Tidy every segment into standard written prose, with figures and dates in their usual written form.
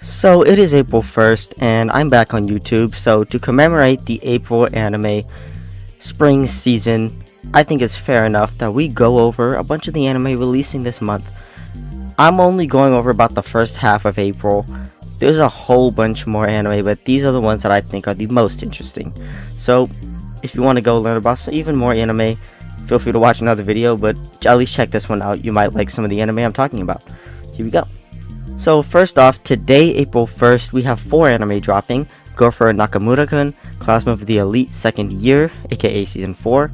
So it is April 1st and I'm back on YouTube. So to commemorate the April anime spring season, I think it's fair enough that we go over a bunch of the anime releasing this month. I'm only going over about the first half of April. There's a whole bunch more anime, but these are the ones that I think are the most interesting. So if you want to go learn about some even more anime, feel free to watch another video, but at least check this one out. You might like some of the anime I'm talking about. Here we go. So first off, today, April 1st, we have 4 anime dropping. Go for Nakamura-kun, Classmate of the Elite Second Year, aka Season 4.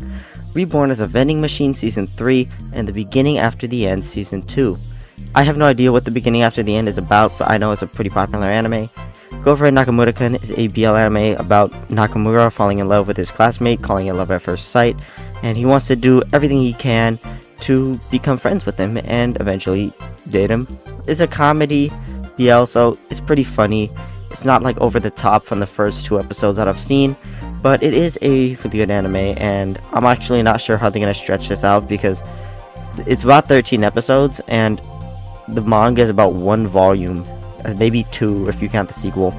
Reborn as a Vending Machine Season 3, and The Beginning After the End Season 2. I have no idea what The Beginning After the End is about, but I know it's a pretty popular anime. Go for Nakamura-kun is a BL anime about Nakamura falling in love with his classmate, calling it love at first sight, and he wants to do everything he can to become friends with him and eventually date him. It's a comedy BL, so it's pretty funny. It's not like over the top from the first 2 episodes that I've seen, but it is a really good anime, and I'm actually not sure how they're going to stretch this out because it's about 13 episodes, and the manga is about 1 volume, maybe 2 if you count the sequel.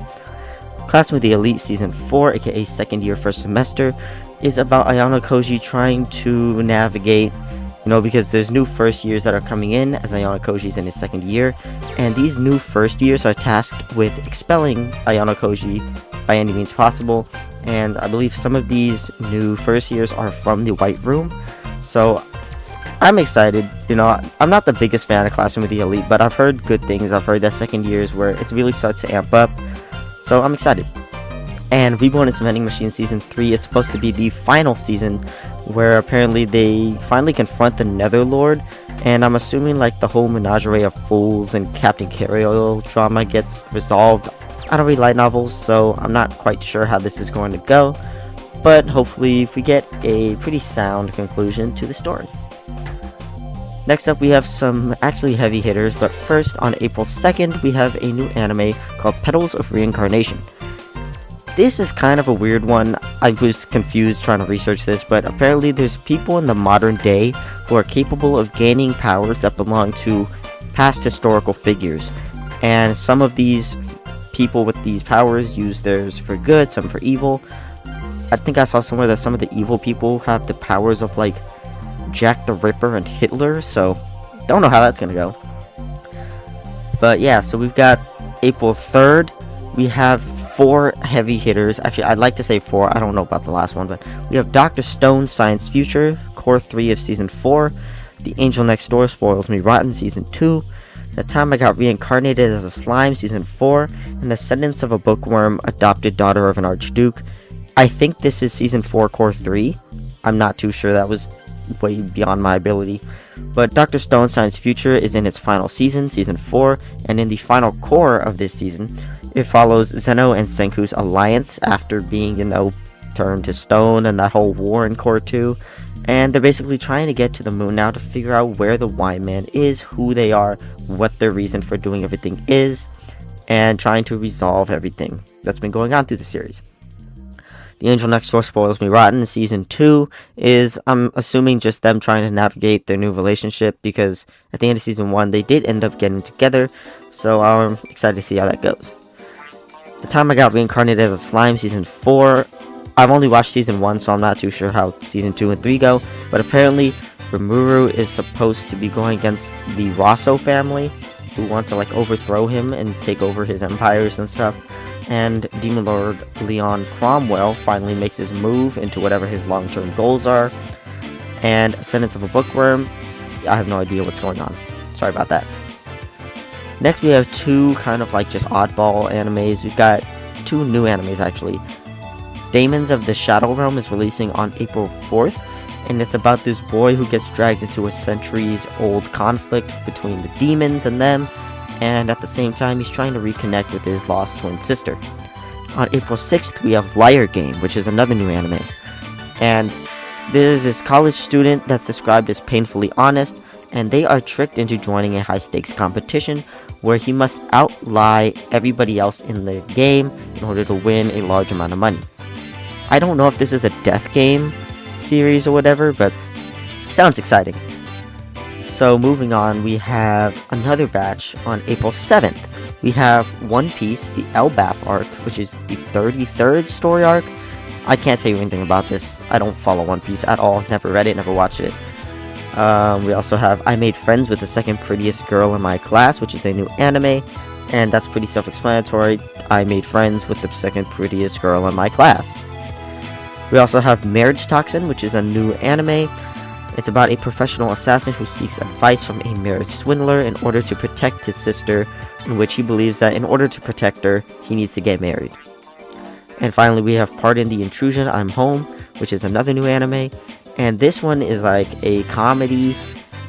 Classmate of the Elite Season 4, aka Second Year First Semester, is about Ayano Koji trying to navigate, because there's new first years that are coming in as Ayano Koji's in his second year, and these new first years are tasked with expelling Ayano Koji by any means possible, and I believe some of these new first years are from the White Room, so I'm excited. I'm not the biggest fan of Classroom of the Elite, but I've heard good things. I've heard that second years where it really starts to amp up, so I'm excited. And Reborn as a Vending Machine Season 3 is supposed to be the final season where apparently they finally confront the Netherlord, and I'm assuming like the whole menagerie of fools and Captain Carriol drama gets resolved. I don't read light novels, so I'm not quite sure how this is going to go, but hopefully we get a pretty sound conclusion to the story. Next up, we have some actually heavy hitters, but first, on April 2nd, we have a new anime called Petals of Reincarnation. This is kind of a weird one. I was confused trying to research this, but apparently there's people in the modern day who are capable of gaining powers that belong to past historical figures. And some of these people with these powers use theirs for good, some for evil. I think I saw somewhere that some of the evil people have the powers of like Jack the Ripper and Hitler, so don't know how that's gonna go. But yeah, so we've got April 3rd. We have 4 heavy hitters. Actually, I'd like to say 4. I don't know about the last one, but we have Dr. Stone's Science Future, Core 3 of Season 4, The Angel Next Door Spoils Me Rotten Season 2, The Time I Got Reincarnated as a Slime Season 4, and Descendants of a Bookworm, Adopted Daughter of an Archduke. I think this is Season 4, Core 3. I'm not too sure. That was way beyond my ability. But Dr. Stone's Science Future is in its final season, Season 4, and in the final core of this season, it follows Zeno and Senku's alliance after being, turned to stone and that whole war in Core 2. And they're basically trying to get to the moon now to figure out where the Y-Man is, who they are, what their reason for doing everything is, and trying to resolve everything that's been going on through the series. The Angel Next Door Spoils Me Rotten Season 2 is, I'm assuming, just them trying to navigate their new relationship, because at the end of Season 1 they did end up getting together, so I'm excited to see how that goes. The Time I Got Reincarnated as a Slime Season 4, I've only watched Season 1, so I'm not too sure how Season 2 and 3 go, but apparently Rimuru is supposed to be going against the Rosso family, who want to overthrow him and take over his empires and stuff. And Demon Lord Leon Cromwell finally makes his move into whatever his long-term goals are. And Descendants of a Bookworm, I have no idea what's going on. Sorry about that. Next we have 2 kind of just oddball animes. We've got 2 new animes actually. Daemons of the Shadow Realm is releasing on April 4th. And it's about this boy who gets dragged into a centuries-old conflict between the demons and them. And at the same time, he's trying to reconnect with his lost twin sister. On April 6th, we have Liar Game, which is another new anime. And there's this college student that's described as painfully honest, and they are tricked into joining a high-stakes competition where he must outlie everybody else in the game in order to win a large amount of money. I don't know if this is a death game series or whatever, but sounds exciting. So moving on, we have another batch on April 7th. We have One Piece, the Elbaf arc, which is the 33rd story arc. I can't tell you anything about this. I don't follow One Piece at all. Never read it, never watched it. We also have I Made Friends with the Second Prettiest Girl in My Class, which is a new anime. And that's pretty self-explanatory. I made friends with the second prettiest girl in my class. We also have Marriage Toxin, which is a new anime. It's about a professional assassin who seeks advice from a marriage swindler in order to protect his sister, in which he believes that in order to protect her, he needs to get married. And finally, we have Pardon the Intrusion, I'm Home, which is another new anime. And this one is like a comedy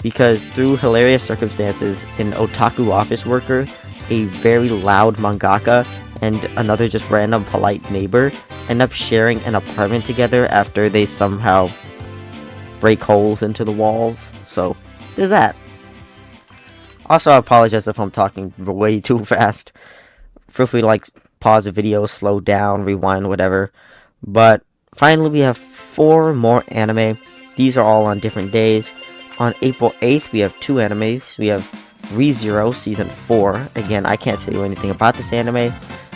because through hilarious circumstances, an otaku office worker, a very loud mangaka, and another just random polite neighbor end up sharing an apartment together after they somehow break holes into the walls. So there's that. Also, I apologize if I'm talking way too fast. Feel free to like pause the video, slow down, rewind, whatever. But finally, we have 4 more anime. These are all on different days. On April 8th, we have 2 animes. We have ReZero Season 4. Again, I can't tell you anything about this anime,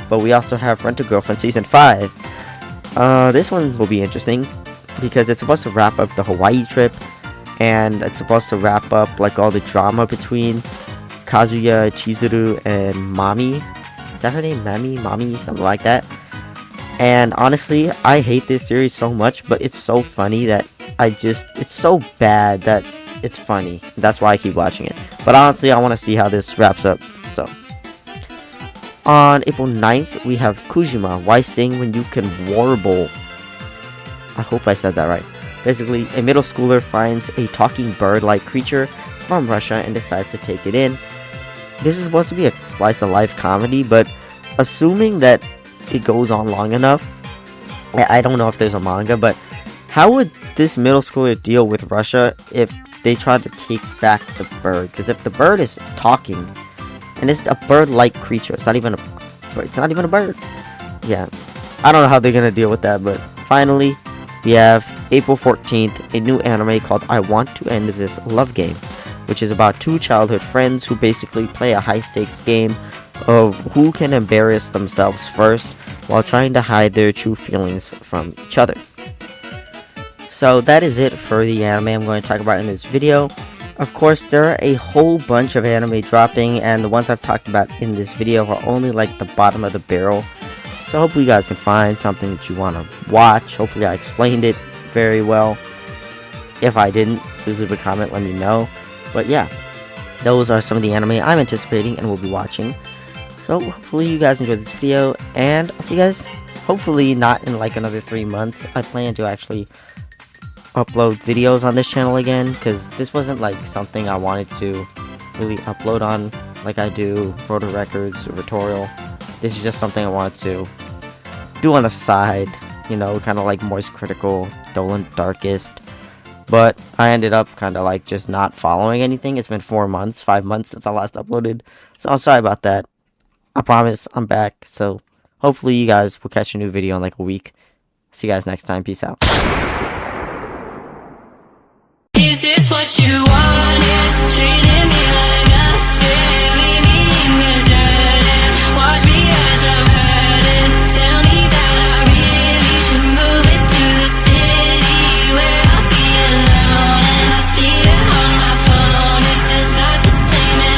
but we also have Rent a Girlfriend Season 5. This one will be interesting because it's supposed to wrap up the Hawaii trip, and it's supposed to wrap up like all the drama between Kazuya, Chizuru, and Mami. Is that her name? Mami? Something like that. And honestly, I hate this series so much, but it's so funny that it's so bad that it's funny. That's why I keep watching it. But honestly, I want to see how this wraps up. So, on April 9th, we have Kujima, Why Sing When You Can Warble? I hope I said that right. Basically, a middle schooler finds a talking bird-like creature from Russia and decides to take it in. This is supposed to be a slice-of-life comedy, but assuming that it goes on long enough, I don't know if there's a manga, but how would this middle schooler deal with Russia if they try to take back the bird? Because if the bird is talking, and it's a bird-like creature, it's not even a bird. Yeah, I don't know how they're gonna deal with that. But finally, we have April 14th, a new anime called I Want to End This Love Game, which is about 2 childhood friends who basically play a high-stakes game of who can embarrass themselves first while trying to hide their true feelings from each other. So that is it for the anime I'm going to talk about in this video. Of course, there are a whole bunch of anime dropping, and the ones I've talked about in this video are only like the bottom of the barrel. So hopefully you guys can find something that you want to watch. Hopefully I explained it very well. If I didn't, please leave a comment, let me know. But yeah, those are some of the anime I'm anticipating and will be watching. So hopefully you guys enjoyed this video, and I'll see you guys hopefully not in like another 3 months. I plan to actually upload videos on this channel again, because this wasn't like something I wanted to really upload on like I do Rotor Records or Tutorial. This is just something I wanted to do on the side, you know, kind of like Moist Critical, Dolan Darkest. But I ended up kind of like just not following anything. It's been 5 months since I last uploaded, so I'm sorry about that. I promise I'm back, so hopefully you guys will catch a new video in like a week. See you guys next time. Peace out. Is this what you wanted? Treating